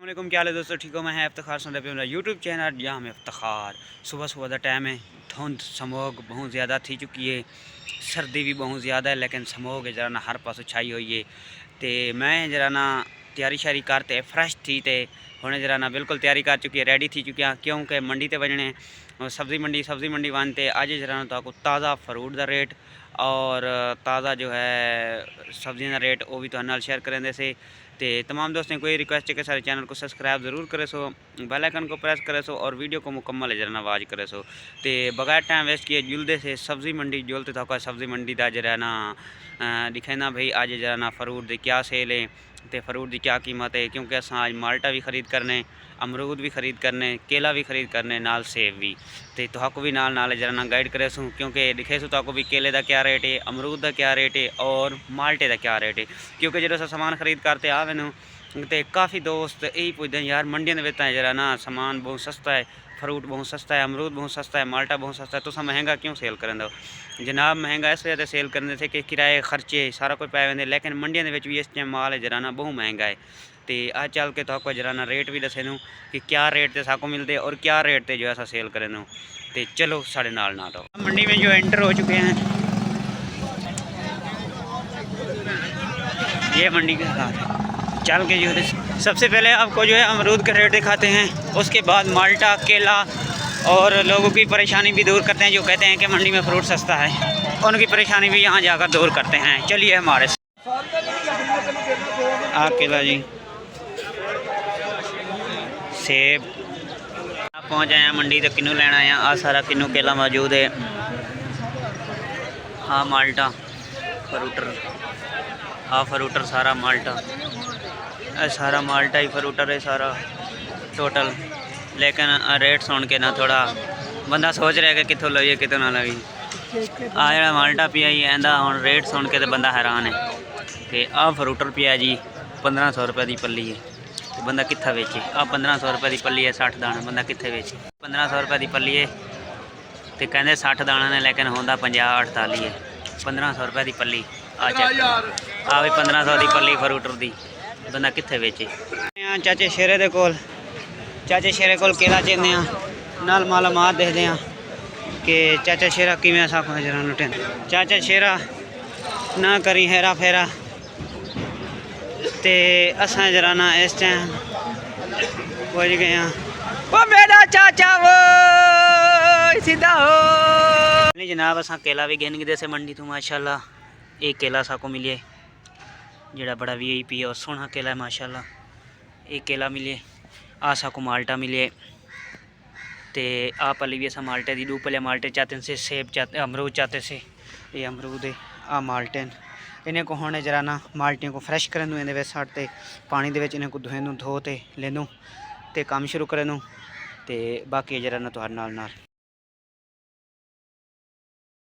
वालेकुम, क्या हाल है दोस्तों? ठीक हो? मैं है इफ्तिखार सुन रहे मेरा यूट्यूब चैनल जहाँ में इफ्तिखार। सुबह सुबह का टाइम है, धुंध समोग बहुत ज़्यादा थी चुकी है, सर्दी भी बहुत ज़्यादा है, लेकिन समोग जरा ना हर पास छाई हुई है। तो मैं जरा ना तैयारी शारी करते फ्रैश थी तो हुणे जरा ना बिल्कुल तैयारी कर चुकी है, रेडी थी चुकी हैं, क्योंकि मंडी ते वजने सब्ज़ी मंडी बनते अज जरा ना तो ताज़ा फ्रूट का रेट और ताज़ा जो है सब्जियों का रेट वो भी तो नाल शेयर करेंगे से। तो तमाम दोस्तों को ये रिक्वेस्ट है कि सारे चैनल को सब्सक्राइब ज़रूर करे सो, बेल आइकन को प्रेस करे सो और वीडियो को मुकम्मल जरा आवाज़ करे सो। तो बगैर टाइम वेस्ट किए जुलते से सब्ज़ी मंडी जुलते था सब्ज़ी मंडी का जरा ना दिखाना भाई आज जरा ना फ्रूट की क्या सेल है तो फ्रूट की क्या कीमत है, क्योंकि अस आज माल्टा भी खरीद करने, अमरूद भी खरीद करने, केला भी खरीद करने, नाल सेब भी। तो तुहाको भी नाल जरा ना गाइड करे सूँ, क्योंकि दिखे सो तुहाको भी केले का क्या रेट है, अमरूद का क्या रेट है और माल्टे का क्या रेट है। क्योंकि जो सामान खरीद करते आवे न तो काफ़ी दोस्त यही पूछते हैं यार मंडियों में जरा ना सामान बहुत सस्ता है, फ्रूट बहुत सस्ता है, अमरूद बहुत सस्ता है, माल्टा बहुत सस्ता है, तो महंगा क्यों सेल करें दो? जनाब महंगा इस वजह से सेल करने से कि किराए खर्चे सारा कुछ पै वेंदे, लेकिन मंडियों में भी इस टाइम माल है जरा ना बहुत महंगा है। तो आज चल के तो जरा ना रेट भी दसे दूँ कि क्या रेट से साको मिलते और क्या रेट से जो है सेल करें दूँ। तो चलो साढ़े नाल ना रहो। मंडी में जो एंटर हो चुके हैं, ये मंडी के हालात चल के जो है सबसे पहले आपको जो है अमरूद के रेट दिखाते हैं, उसके बाद माल्टा, केला और लोगों की परेशानी भी दूर करते हैं जो कहते हैं कि मंडी में फ्रूट सस्ता है, उनकी परेशानी भी यहाँ जाकर दूर करते हैं। चलिए हमारे केला जी, सेब आप पहुँच आए हैं मंडी तो किन्नू लेना आया, आ सारा किन्नू केला मौजूद है। हाँ माल्टा फ्रूटर, हाँ फ्रूटर सारा माल्टा, सारा माल्टा ही फ्रूटर है सारा टोटल। लेकिन रेट सुन के ना थोड़ा बंदा सोच रहा है कि कितों लईए कितों ना लईए। आ जो माल्टा पिया ही इंदा हम रेट सुन के तो बंदा हैरान है। तो आ फ्रूटर पिया जी 1500 रुपये की पल्ली है, तो बंदा कित्थे बेचे? आ 1500 रुपये की पल्ली है, 60 दाने, बंदा कित्थे बेचे? 1500 रुपये की पल्ली है तो कहते 60 दाने ने, लेकिन होंदा 50-48 है। 1500 रुपये की पल्ली आ चेक आ भी 1500 की पल्ली फ्रूटर की, बंदा कित्थे बेचे? चाचे शेरे दे कोल, चाचे शेरे कोल केला चेंदे नाल मालूमात देखते हैं कि चाचा शेरा किवें असा को जरा लुटें। चाचा शेरा ना करी हेरा फेरा ते असा जरा ना इस टाइम पहुँच गए हैं। वो मेरा चाचा वो सीधा हो नहीं जनाब, असा केला भी गिन गए से मंडी तो माशाल्लाह। एक केला साको मिले जड़ा बड़ा VIP है और सोहना केला है माशाल्लाह, एक केला मिले। आ साको माल्टा मिले तो आ पली भी असा माल्टे दी, दो पले माल्टे चाहते से, सेब चाहते, अमरूद चाहते से, ये अमरूद है, आ माल्टे इन्हें को होने जरा ना माल्टियों को फ्रैश करें दूँ, इन्हें साढ़े पानी दे इन्हें को धोए दूँ, धो ते ले दूँ तो काम शुरू करें दूँ। तो बाकी जरा ना तो नाल